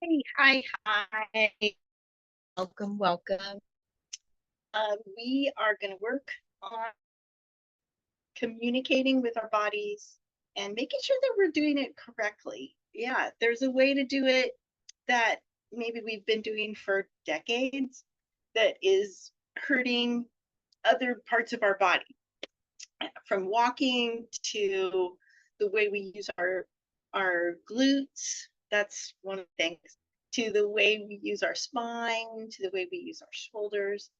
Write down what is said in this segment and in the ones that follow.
Hey, hi. Welcome, welcome. We are going to work on communicating with our bodies and making sure that we're doing it correctly. Yeah, there's a way to do it that maybe we've been doing for decades that is hurting other parts of our body, from walking to the way we use our glutes. That's one of the things, to the way we use our spine, to the way we use our shoulders.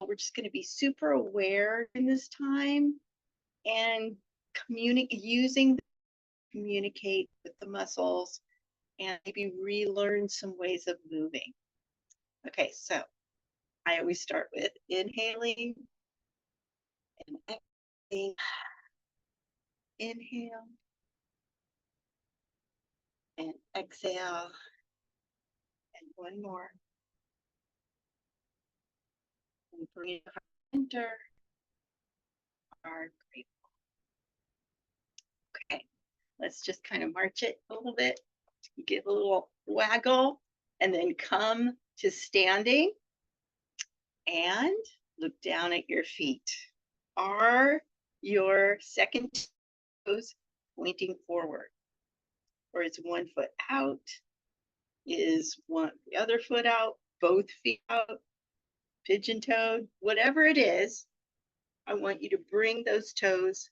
We're just going to be super aware in this time and using communicate with the muscles and maybe relearn some ways of moving. Okay, so I always start with inhaling and exhaling. Inhale and exhale, and one more. And breathe enter our grateful. Okay, let's just kind of march it a little bit. Give a little waggle and then come to standing and look down at your feet. Are your second toes pointing forward? Or is one foot out? Is the other foot out? Both feet out? Pigeon toed? Whatever it is, I want you to bring those toes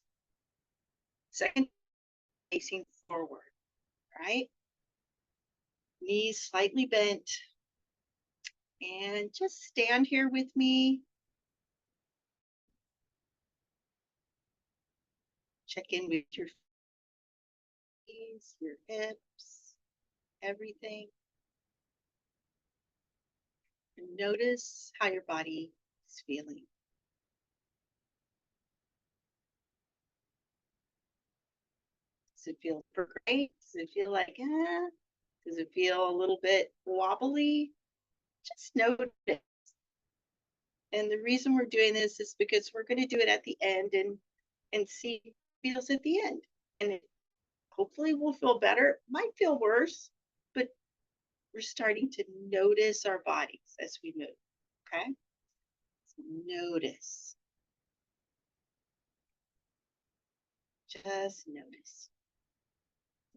second facing forward, right? Knees slightly bent. And just stand here with me. Check in with your knees, your hips, everything. And notice how your body is feeling. Does it feel great? Does it feel like, Does it feel a little bit wobbly? Just notice. And the reason we're doing this is because we're going to do it at the end and see how it feels at the end. And it hopefully will feel better. Might feel worse, but we're starting to notice our bodies as we move. Okay? So notice. Just notice.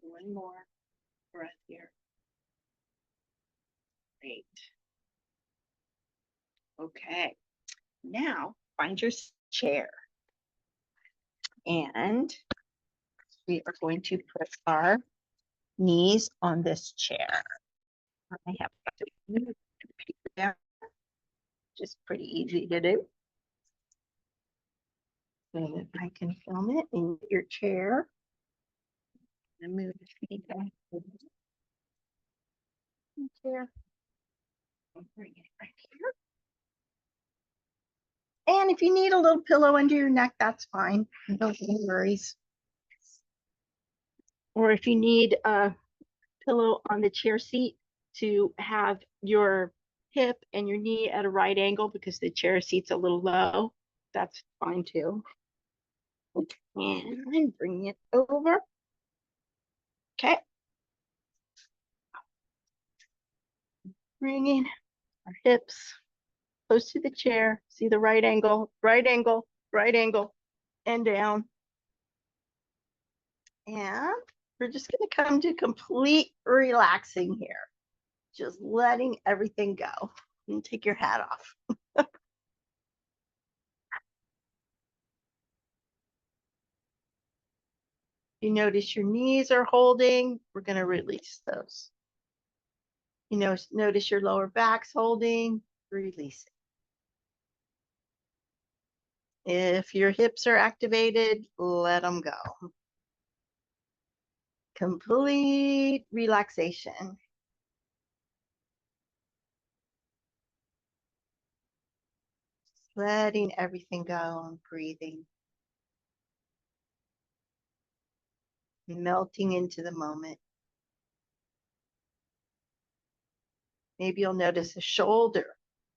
One more breath here. Great. Okay. Now find your chair. And we are going to put our knees on this chair. I have to move the computer down, which is pretty easy to do. So that I can film it in your chair. And move the feet back to the chair. I'll bring it right here. And if you need a little pillow under your neck, that's fine. No worries. Or if you need a pillow on the chair seat to have your hip and your knee at a right angle because the chair seat's a little low, that's fine too. And bring it over. Okay. Bringing our hips close to the chair. See the right angle, right angle, right angle, and down. And we're just going to come to complete relaxing here. Just letting everything go. And take your hat off. You notice your knees are holding, we're going to release those. You know, notice your lower back's holding, release it. If your hips are activated, let them go. Complete relaxation. Just letting everything go and breathing. Melting into the moment. Maybe you'll notice a shoulder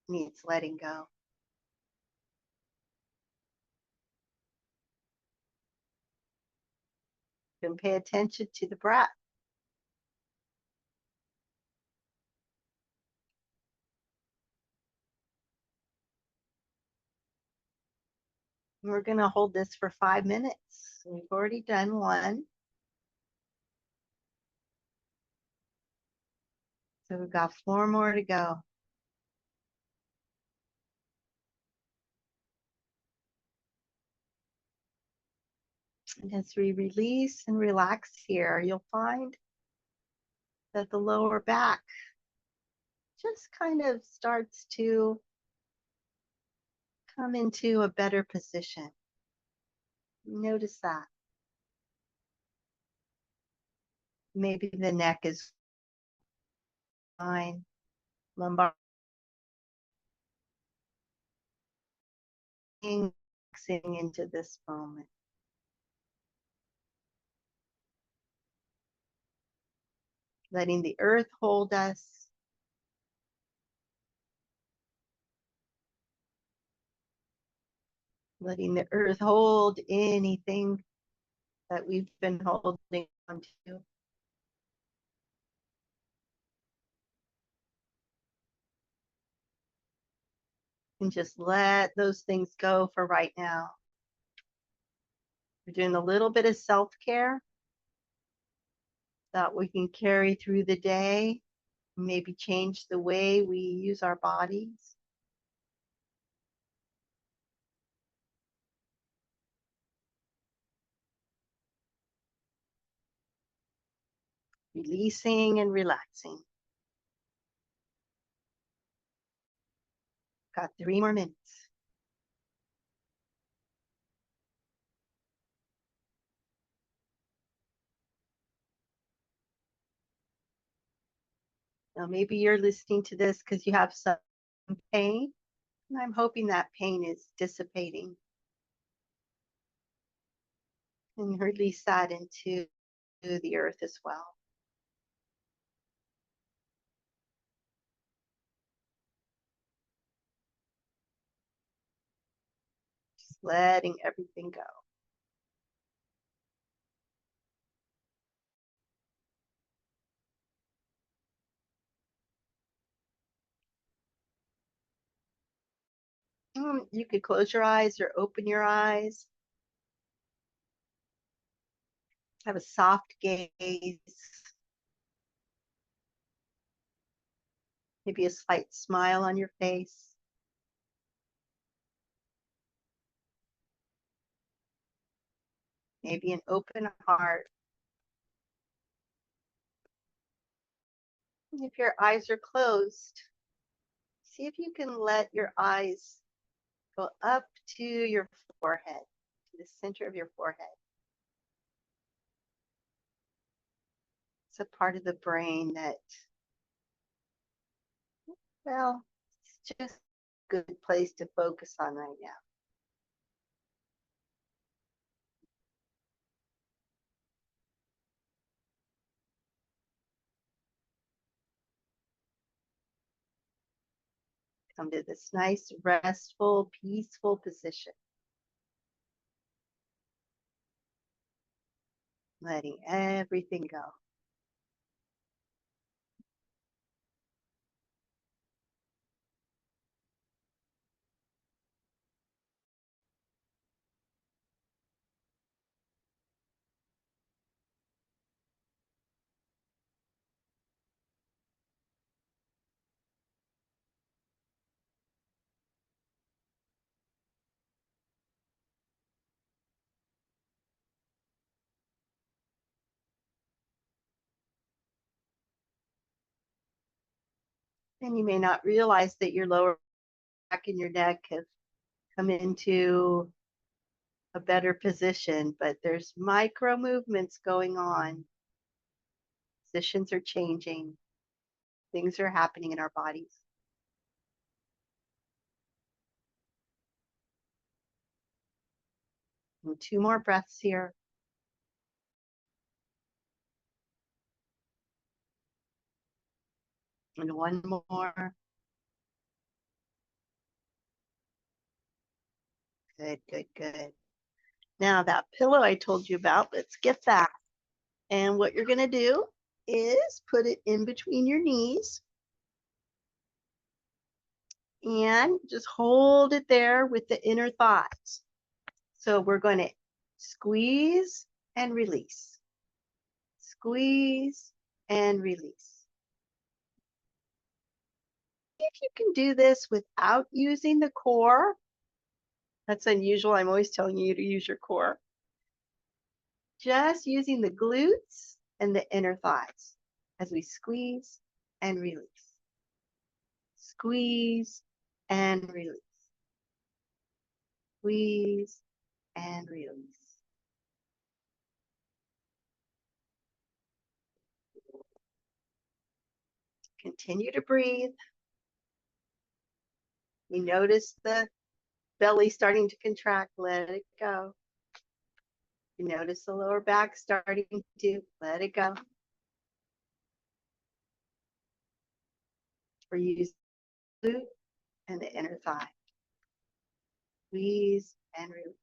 needs letting go. You can pay attention to the breath. We're going to hold this for 5 minutes. We've already done one. So we've got 4 more to go. And as we release and relax here, you'll find that the lower back just kind of starts to come into a better position. Notice that. Maybe the neck is fine, lumbar relaxing into this moment. Letting the earth hold us. Letting the earth hold anything that we've been holding on to. And just let those things go for right now. We're doing a little bit of self-care that we can carry through the day, maybe change the way we use our bodies. Releasing and relaxing. Got 3 more minutes. Now maybe you're listening to this because you have some pain, and I'm hoping that pain is dissipating. And release that into the earth as well. Just letting everything go. You could close your eyes or open your eyes. Have a soft gaze. Maybe a slight smile on your face. Maybe an open heart. If your eyes are closed, see if you can let your eyes go up to your forehead, to the center of your forehead. It's a part of the brain that, well, it's just a good place to focus on right now. Come to this nice, restful, peaceful position. Letting everything go. And you may not realize that your lower back and your neck have come into a better position, but there's micro movements going on. Positions are changing. Things are happening in our bodies. And 2 more breaths here. And 1 more. Good, good, good. Now that pillow I told you about, let's get that. And what you're going to do is put it in between your knees and just hold it there with the inner thighs. So we're going to squeeze and release. Squeeze and release. If you can do this without using the core, that's unusual. I'm always telling you to use your core. Just using the glutes and the inner thighs as we squeeze and release. Squeeze and release. Squeeze and release. Continue to breathe. You notice the belly starting to contract, let it go. You notice the lower back starting to let it go. We're using the glute and the inner thigh. Squeeze and release.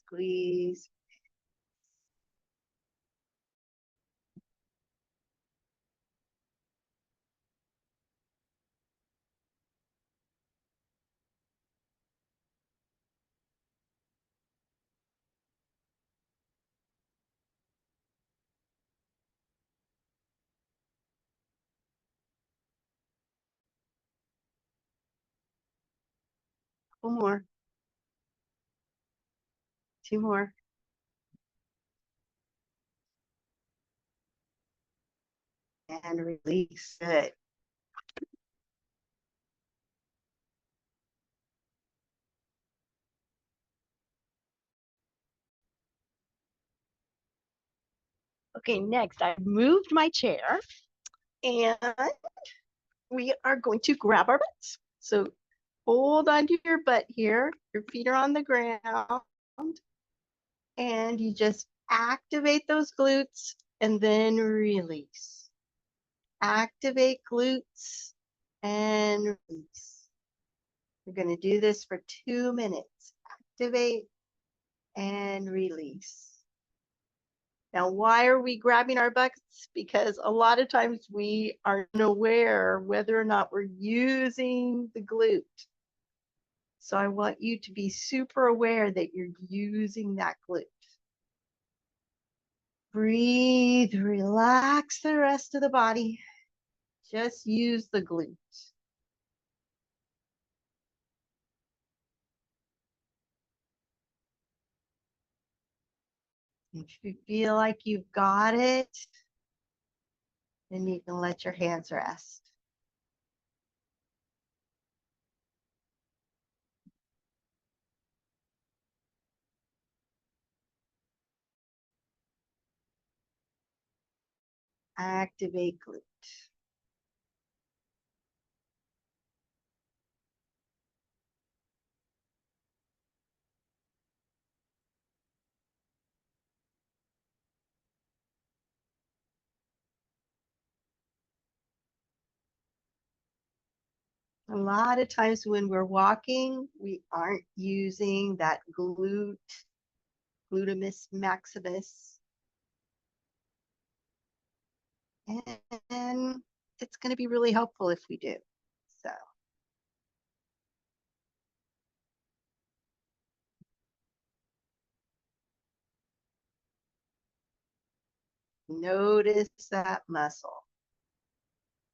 Squeeze. One more. Two more. And release. Good. Okay, next I've moved my chair and we are going to grab our butts. So hold on to your butt here. Your feet are on the ground and you just activate those glutes and then release. Activate glutes and release. We're going to do this for 2 minutes. Activate and release. Now, why are we grabbing our butts? Because a lot of times we are unaware whether or not we're using the glute. So I want you to be super aware that you're using that glute. Breathe, relax the rest of the body. Just use the glute. If you feel like you've got it, then you can let your hands rest. Activate glute. A lot of times when we're walking, we aren't using that glute, glutamus maximus. And it's going to be really helpful if we do. So notice that muscle.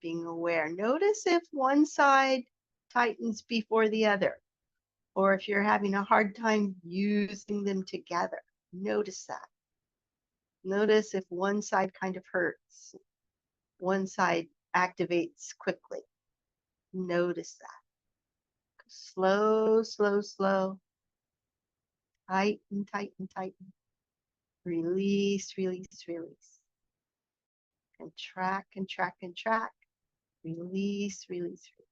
Being aware. Notice if one side tightens before the other, or if you're having a hard time using them together. Notice that. Notice if one side kind of hurts, one side activates quickly. Notice that. Slow, slow, slow. Tighten, tighten, tighten. Release, release, release. Contract, contract, contract. Release, release, release.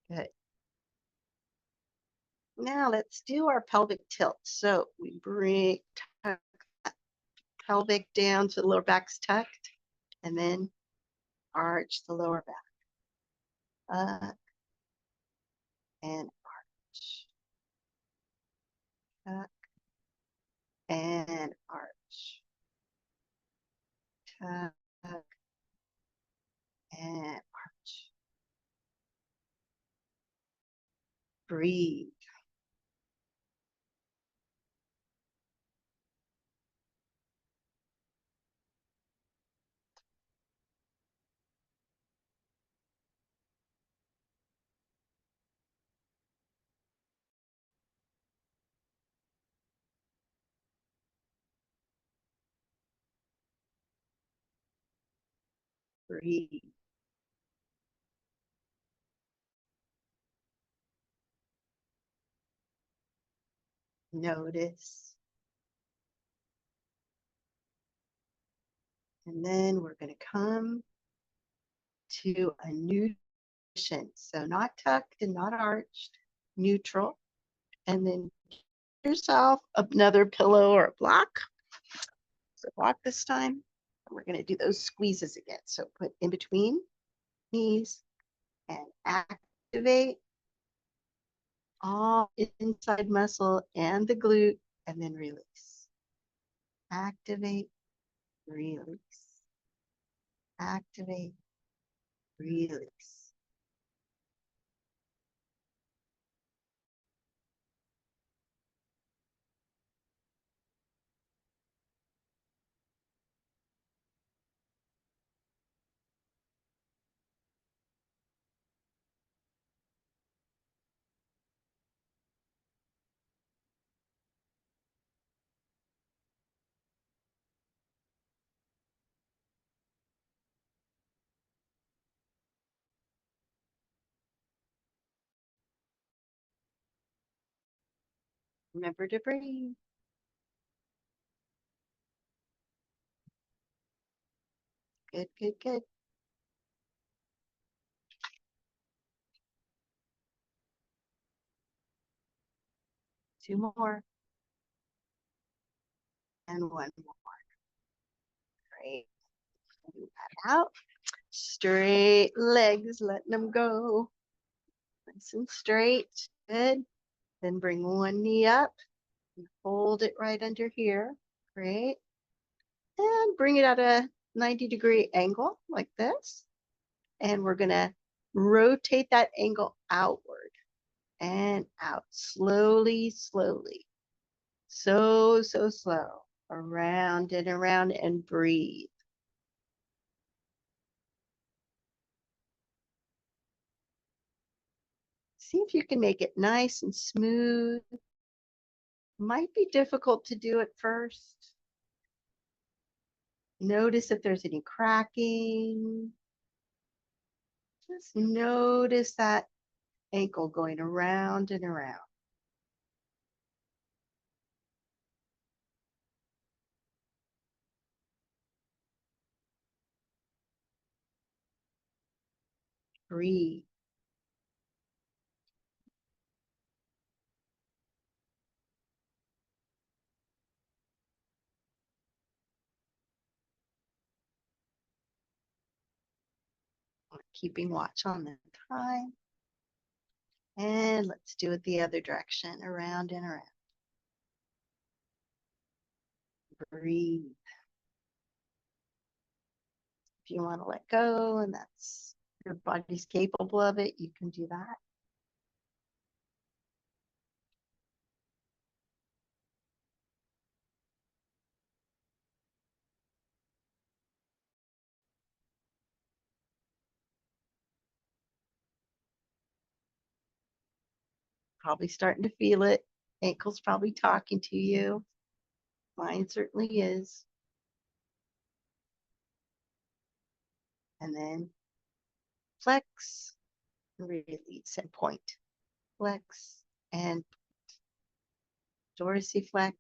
Good. Now let's do our pelvic tilt. So we bring pelvic down to the lower back's tucked, and then arch the lower back. Up and arch. tuck, and arch. Tuck, and arch. Breathe. Breathe. Notice. And then we're going to come to a new position. So not tucked and not arched, neutral. And then give yourself another pillow or a block. So block this time. We're going to do those squeezes again. So put in between knees and activate all inside muscle and the glute, and then release. Activate, release. Activate, release. Remember to breathe. Good, good, good. Two more. And one more. Great. Move that out. Straight legs, letting them go. Nice and straight. Good. Then bring one knee up and hold it right under here. Great. And bring it at a 90-degree angle like this. And we're going to rotate that angle outward and out. Slowly, slowly. So slow. Around and breathe. See if you can make it nice and smooth. Might be difficult to do at first. Notice if there's any cracking. Just notice that ankle going around and around. Breathe. Keeping watch on the time. And let's do it the other direction, around and around. Breathe. If you want to let go and that's your body's capable of it, you can do that. Probably starting to feel it. Ankle's probably talking to you. Mine certainly is. And then flex, release, and point. Flex and dorsiflex.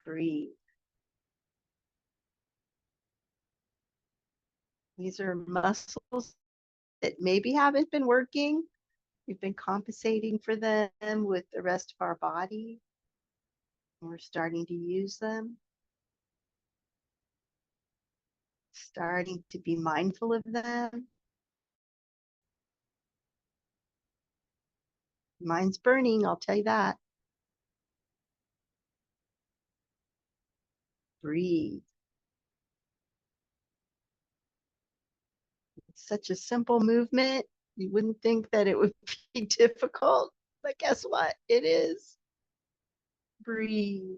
Breathe. These are muscles that maybe haven't been working. We've been compensating for them with the rest of our body. We're starting to use them. Starting to be mindful of them. Mine's burning, I'll tell you that. Breathe. It's such a simple movement. You wouldn't think that it would be difficult, but guess what? It is. Breathe.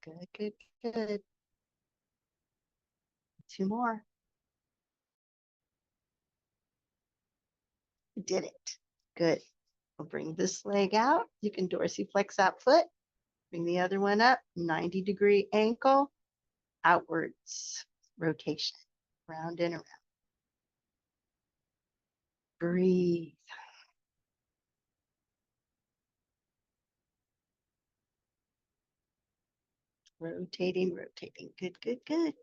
Good, good, good. 2 more. You did it. Good. We'll bring this leg out. You can dorsiflex that foot. Bring the other one up. 90-degree ankle. Outwards. Rotation. Round and around. Breathe. Rotating, rotating. Good, good, good.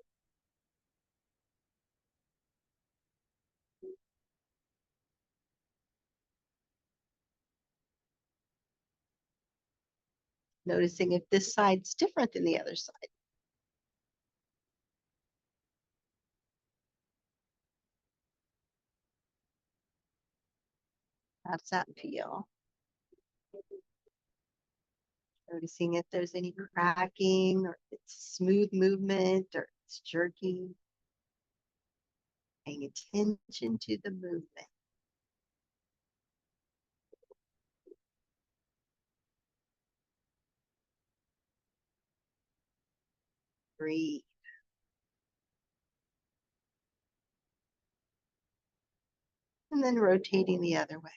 Noticing if this side's different than the other side. How's that feel? Noticing if there's any cracking or it's smooth movement or it's jerking. Paying attention to the movement. Breathe. And then rotating the other way.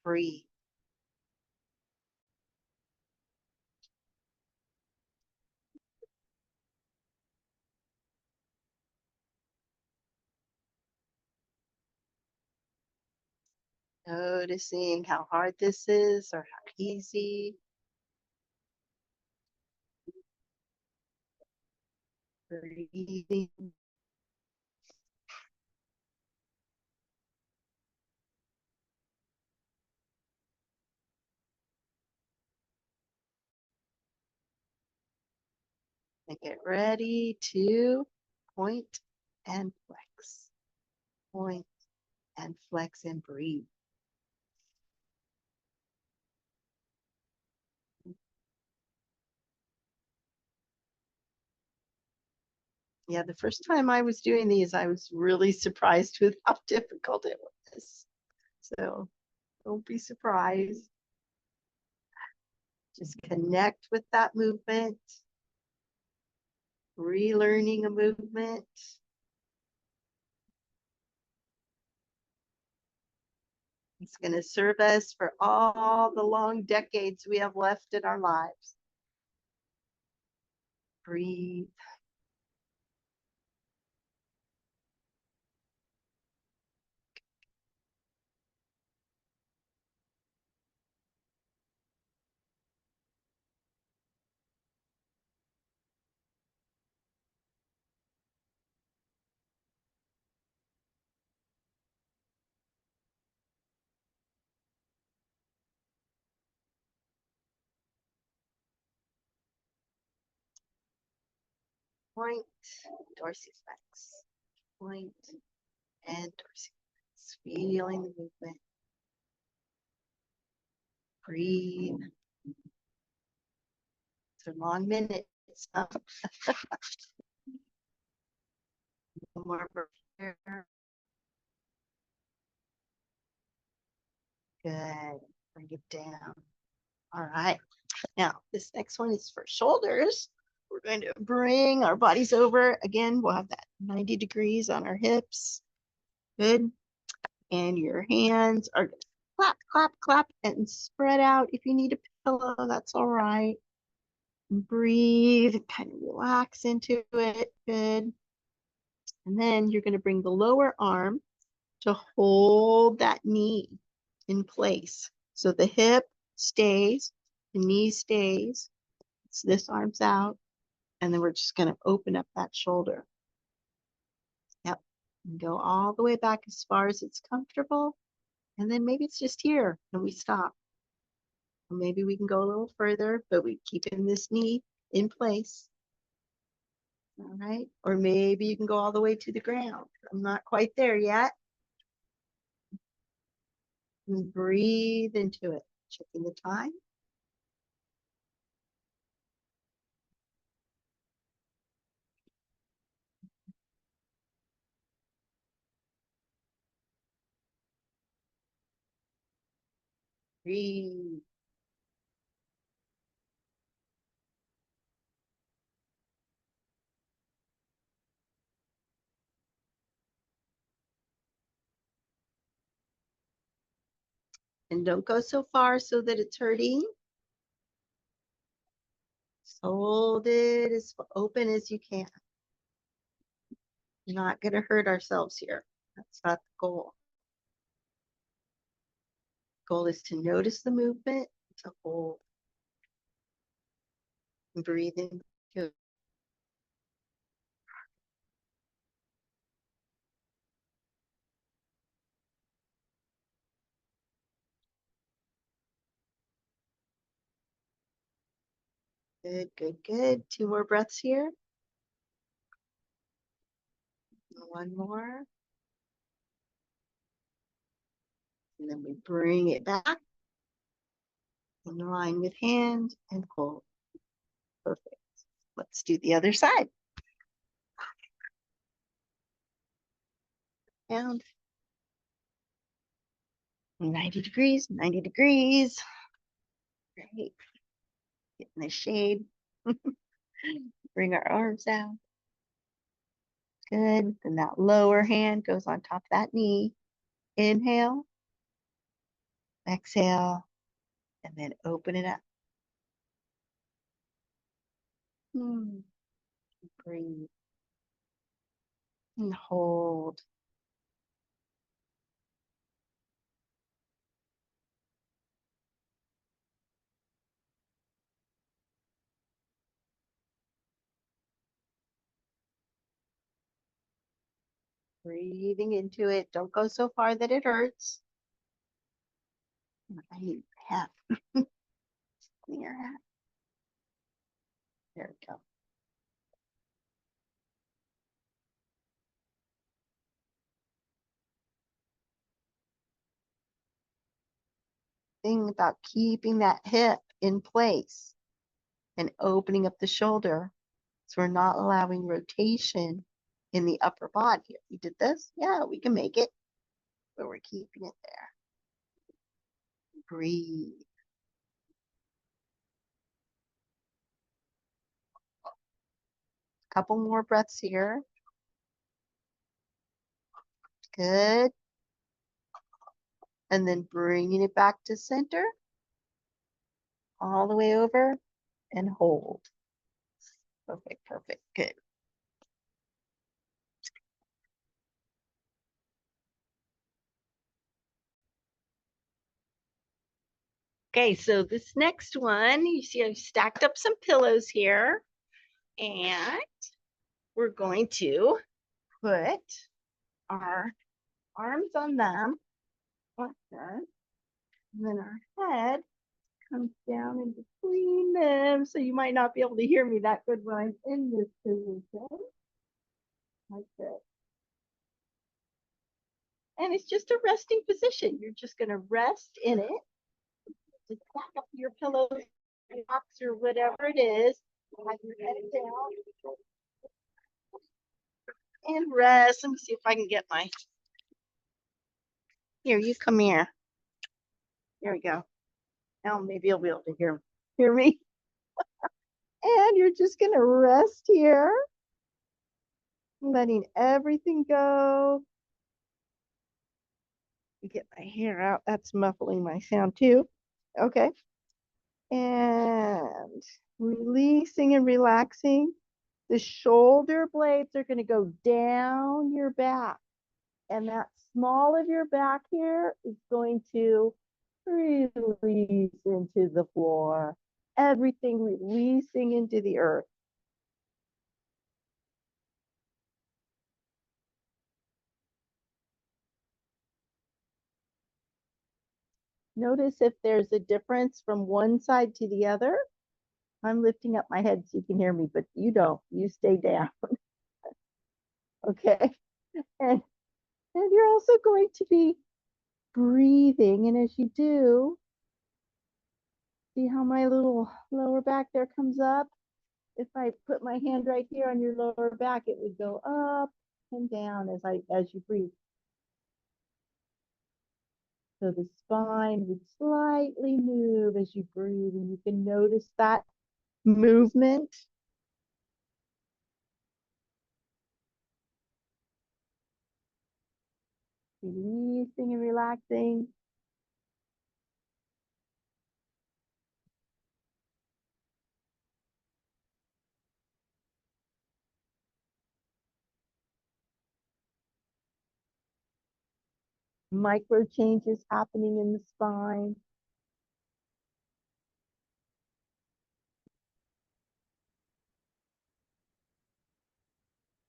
Breathe. Noticing how hard this is or how easy. Breathing. And get ready to point and flex. Point and flex and breathe. Yeah, the first time I was doing these, I was really surprised with how difficult it was. So don't be surprised. Just connect with that movement. Relearning a movement. It's going to serve us for all the long decades we have left in our lives. Breathe. Point, dorsiflex. Point and dorsiflex. Feeling the movement. Breathe. It's a long minute. More prepare. Good. Bring it down. All right. Now, this next one is for shoulders. We're going to bring our bodies over. Again, we'll have that 90 degrees on our hips. Good. And your hands are going to clap, clap, clap, and spread out. If you need a pillow, that's all right. Breathe, kind of relax into it. Good. And then you're going to bring the lower arm to hold that knee in place. So the hip stays, the knee stays. So this arm's out. And then we're just going to open up that shoulder. Yep. And go all the way back as far as it's comfortable. And then maybe it's just here and we stop. Or maybe we can go a little further, but we keep in this knee in place. All right. Or maybe you can go all the way to the ground. I'm not quite there yet. And breathe into it. Checking the time. Breathe. And don't go so far so that it's hurting. Just hold it as open as you can. We're not going to hurt ourselves here. That's not the goal. The goal is to notice the movement, to hold. And breathe in. Good, good, good. 2 more breaths here. One more. And then we bring it back in line with hand and hold. Perfect. Let's do the other side. And 90 degrees, 90 degrees. Great. Get in the shade. Bring our arms out. Good. Then that lower hand goes on top of that knee. Inhale. Exhale. And then open it up. Breathe. And hold. Breathing into it. Don't go so far that it hurts. I need a hat. Clear hat. There we go. Thing about keeping that hip in place and opening up the shoulder, so we're not allowing rotation in the upper body. If we did this, yeah, we can make it, but we're keeping it there. Breathe. Couple more breaths here. Good. And then bringing it back to center, all the way over, and hold. Perfect, perfect, good. Okay, so this next one, you see I've stacked up some pillows here, and we're going to put our arms on them, like that, and then our head comes down in between them, so you might not be able to hear me that good when I'm in this position, like this. And it's just a resting position. You're just going to rest in it. Just stack up your pillows, box, or whatever it is. Have your head down and rest. Let me see if I can get my. Here, you come here. Here we go. Now maybe you'll be able to hear me. And you're just going to rest here, letting everything go. Get my hair out. That's muffling my sound too. Okay. And releasing and relaxing. The shoulder blades are going to go down your back. And that small of your back here is going to release into the floor. Everything releasing into the earth. Notice if there's a difference from one side to the other. I'm lifting up my head so you can hear me, but you don't. You stay down. Okay. And, and you're also going to be breathing. And as you do, see how my little lower back there comes up? If I put my hand right here on your lower back, it would go up and down as you breathe. So the spine would slightly move as you breathe, and you can notice that movement. Releasing and relaxing. Micro changes happening in the spine.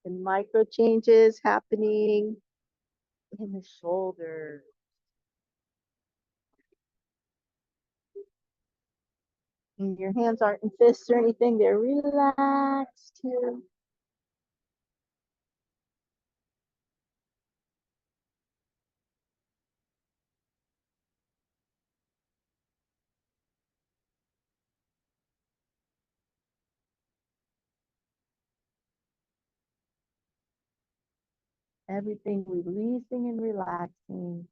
And micro changes happening in the shoulders. And your hands aren't in fists or anything, they're relaxed here. Everything releasing and relaxing.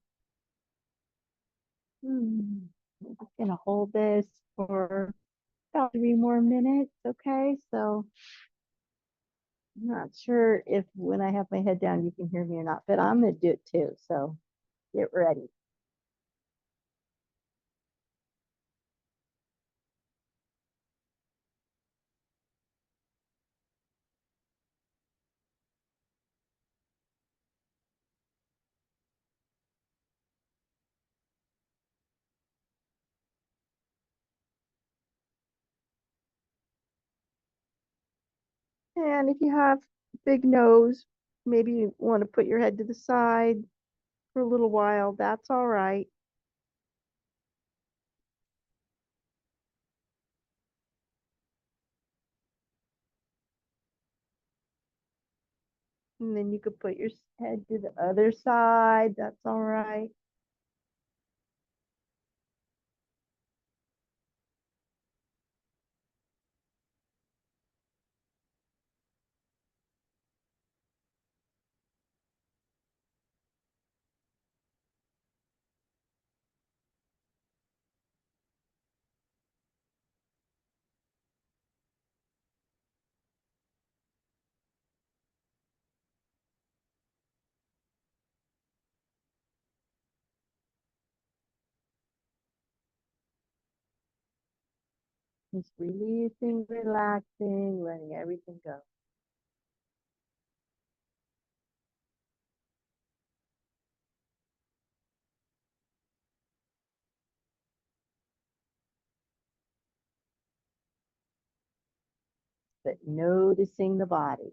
I'm just gonna hold this for about 3 more minutes, okay? So I'm not sure if when I have my head down you can hear me or not, but I'm gonna do it too, so get ready. And if you have a big nose, maybe you want to put your head to the side for a little while, that's all right. And then you could put your head to the other side, that's all right. Just releasing, relaxing, letting everything go. But noticing the body.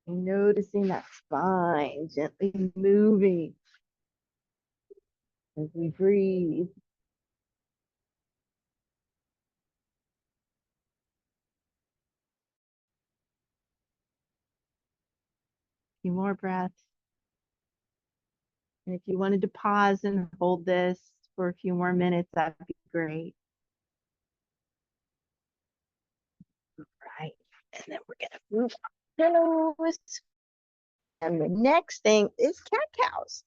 Noticing that spine gently moving as we breathe. A few more breaths. And if you wanted to pause and hold this for a few more minutes, that'd be great. Right. And then we're gonna move on. And the next thing is cat cows.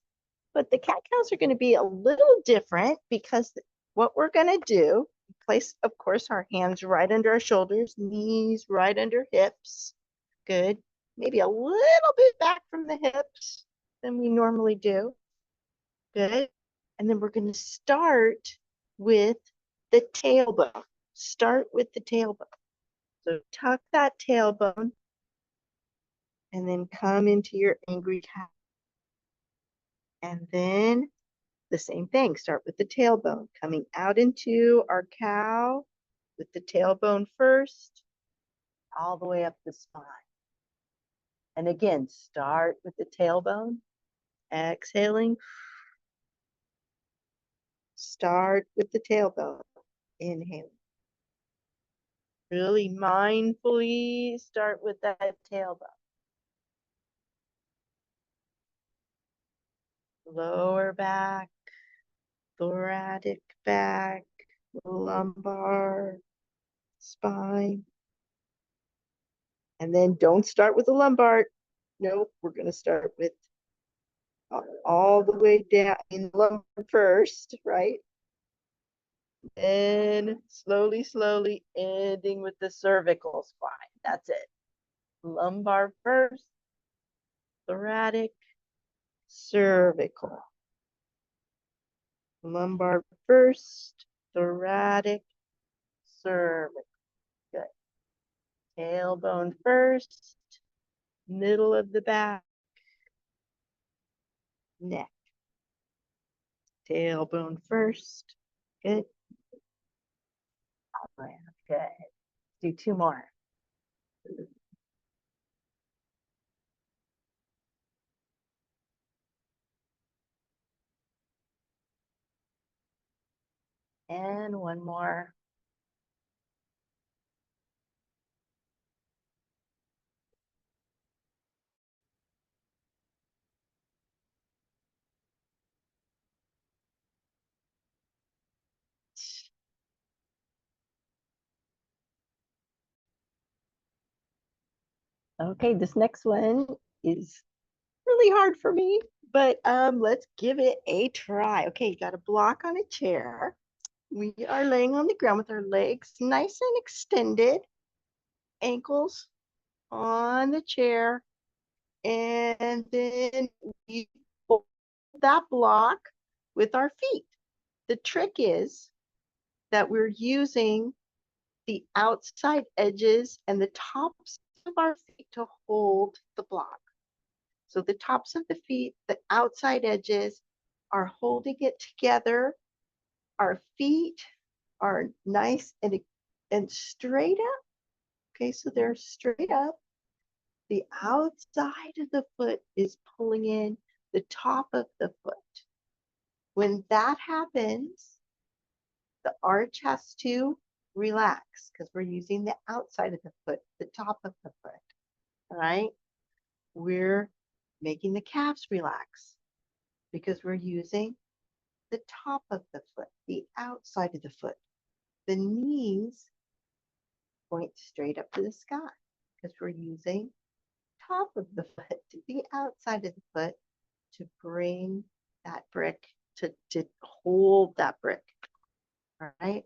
But the cat cows are going to be a little different because what we're going to do, place, of course, our hands right under our shoulders, knees right under hips. Good. Maybe a little bit back from the hips than we normally do. Good. And then we're going to start with the tailbone. Start with the tailbone. So tuck that tailbone and then come into your angry cat. And then the same thing, start with the tailbone, coming out into our cow with the tailbone first, all the way up the spine. And again, start with the tailbone, exhaling. Start with the tailbone, inhaling. Really mindfully start with that tailbone. Lower back, thoracic back, lumbar, spine. And then don't start with the lumbar. Nope, we're going to start with all the way down in the lumbar first, right? And slowly, slowly ending with the cervical spine. That's it. Lumbar first, thoracic, cervical. Lumbar first, thoracic, cervical. Good. Tailbone first, middle of the back, neck. Tailbone first. Good. All right, good. Do two more. And one more. Okay, this next one is really hard for me, but let's give it a try. Okay, you got a block on a chair. We are laying on the ground with our legs nice and extended, ankles on the chair, and then we hold that block with our feet. The trick is that we're using the outside edges and the tops of our feet to hold the block. So the tops of the feet, the outside edges are holding it together. Our feet are nice and straight up. Okay, so they're straight up. The outside of the foot is pulling in the top of the foot. When that happens, the arch has to relax because we're using the outside of the foot, the top of the foot. All right. We're making the calves relax because we're using the top of the foot, the outside of the foot. The knees point straight up to the sky because we're using top of the foot, the outside of the foot to bring that brick, to hold that brick. All right.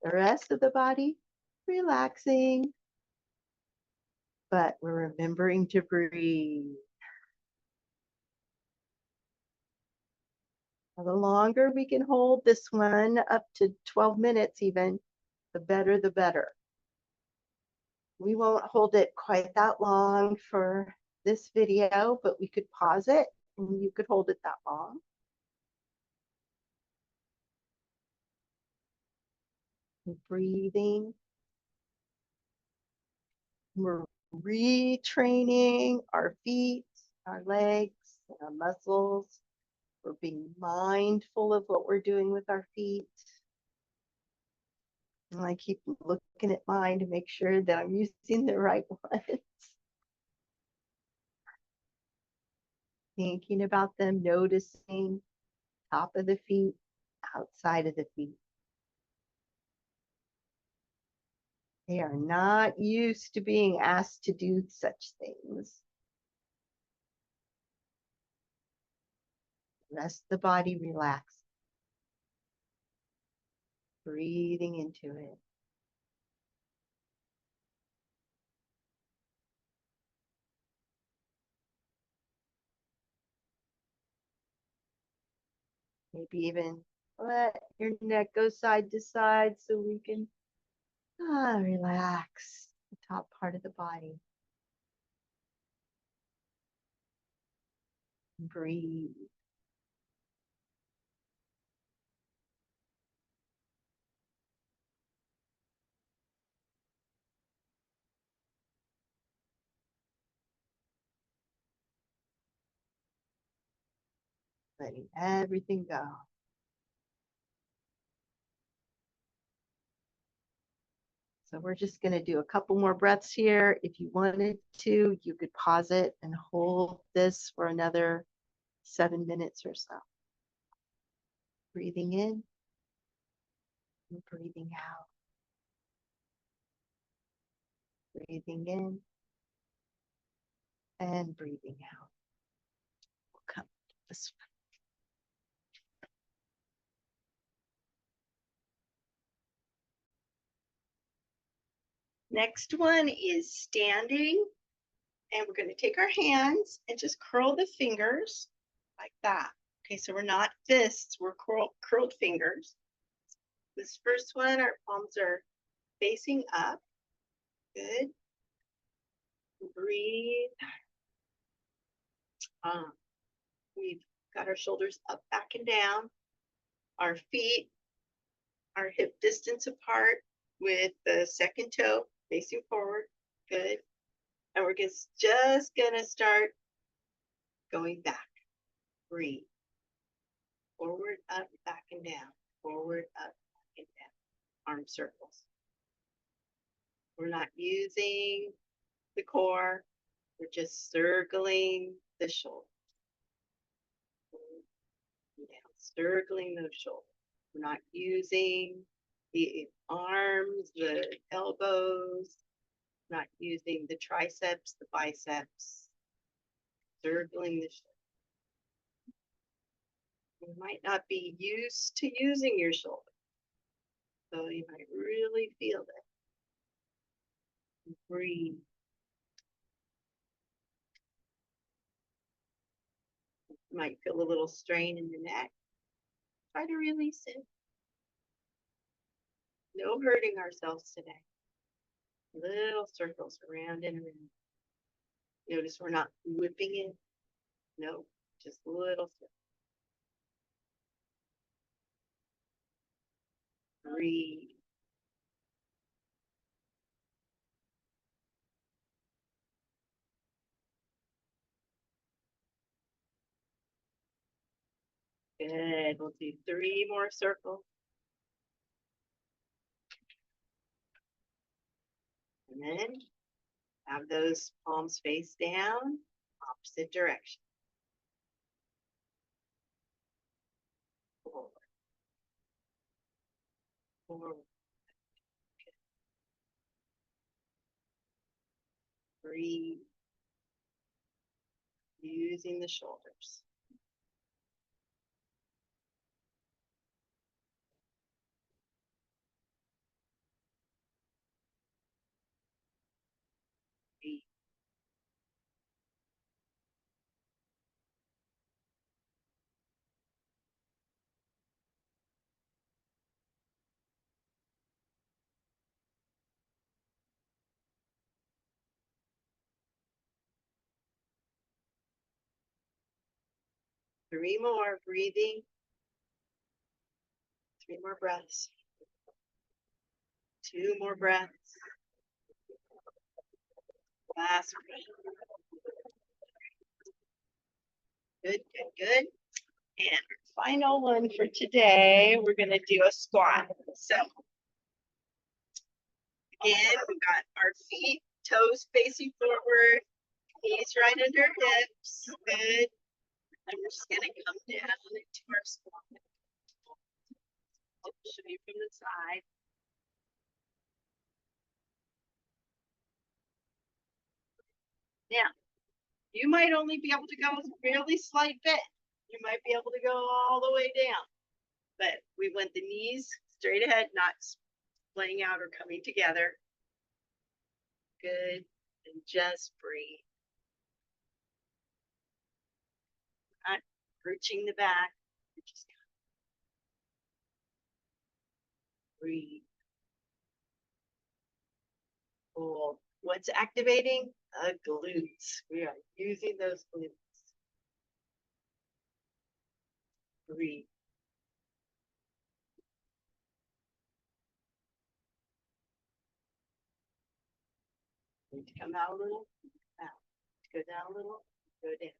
The rest of the body relaxing, but we're remembering to breathe. The longer we can hold this one, up to 12 minutes even, the better, the better. We won't hold it quite that long for this video, but we could pause it and you could hold it that long. Breathing. We're retraining our feet, our legs, our muscles. We're being mindful of what we're doing with our feet. And I keep looking at mine to make sure that I'm using the right ones. Thinking about them, noticing top of the feet, outside of the feet. They are not used to being asked to do such things. Rest the body, relax. Breathing into it. Maybe even let your neck go side to side so we can relax the top part of the body. Breathe. letting everything go. So we're just going to do a couple more breaths here. If you wanted to, you could pause it and hold this for another 7 minutes or so. Breathing in and breathing out. Breathing in and breathing out. We'll come to this one. Next one is standing. And we're going to take our hands and just curl the fingers like that. Okay, so we're not fists, we're curled fingers. This first one, our palms are facing up. Good. Breathe. We've got our shoulders up, back, and down. Our feet are hip distance apart with the second toe facing forward. Good. And we're just gonna start going back. Breathe. Forward, up, back, and down. Forward, up, back, and down. Arm circles. We're not using the core. We're just circling the shoulders. Down, circling those shoulders. We're not using the arms, the elbows, not using the triceps, the biceps. Circling the shoulders. You might not be used to using your shoulder, so you might really feel it. Breathe. You might feel a little strain in the neck. Try to release it. No hurting ourselves today. Little circles around and around. Notice we're not whipping it. No, just little circles. Breathe. Good. We'll do 3 more circles. And then have those palms face down, opposite direction. Forward. Forward. Breathe. Using the shoulders. Breathe. 3 more, breathing. 3 more breaths. 2 more breaths. Last breath. Good, good, good. And final one for today, we're gonna do a squat. So again, we've got our feet, toes facing forward, knees right under hips. Good. And we're just gonna come down into our squat. I'll show you from the side. Now, you might only be able to go a really slight bit. You might be able to go all the way down. But we want the knees straight ahead, not splaying out or coming together. Good. And just breathe. Not reaching the back. You're just breathe. Cool. What's activating? The glutes. We are using those glutes. Breathe. Need to come out a little, out. Go down a little, go down.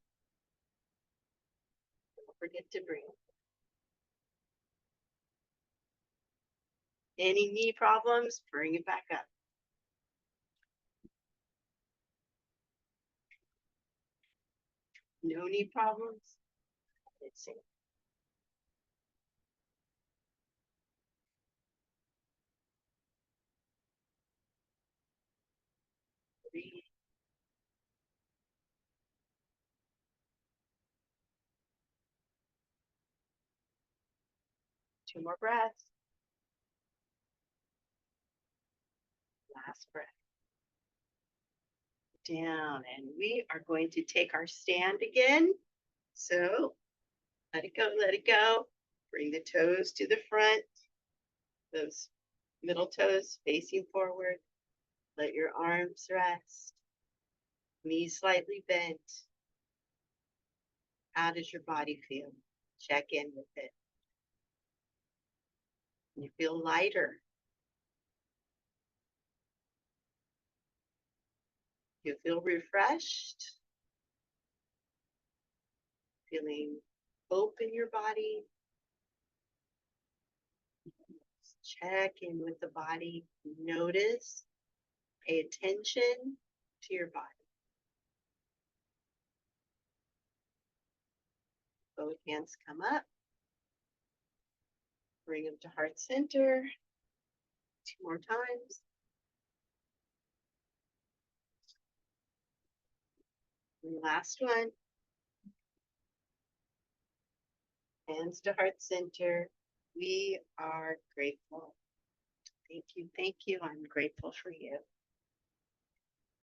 Don't forget to breathe. Any knee problems, bring it back up. No knee problems. Let's see. Breathe. Two more breaths. Last breath. Down, and we are going to take our stand again. So let it go, let it go. Bring the toes to the front. Those middle toes facing forward. Let your arms rest. Knees slightly bent. How does your body feel? Check in with it. You feel lighter. You feel refreshed. Feeling hope in your body. Check in with the body. Notice. Pay attention to your body. Both hands come up. Bring them to heart center. 2 more times. And last one. Hands to heart center. We are grateful. Thank you. Thank you. I'm grateful for you.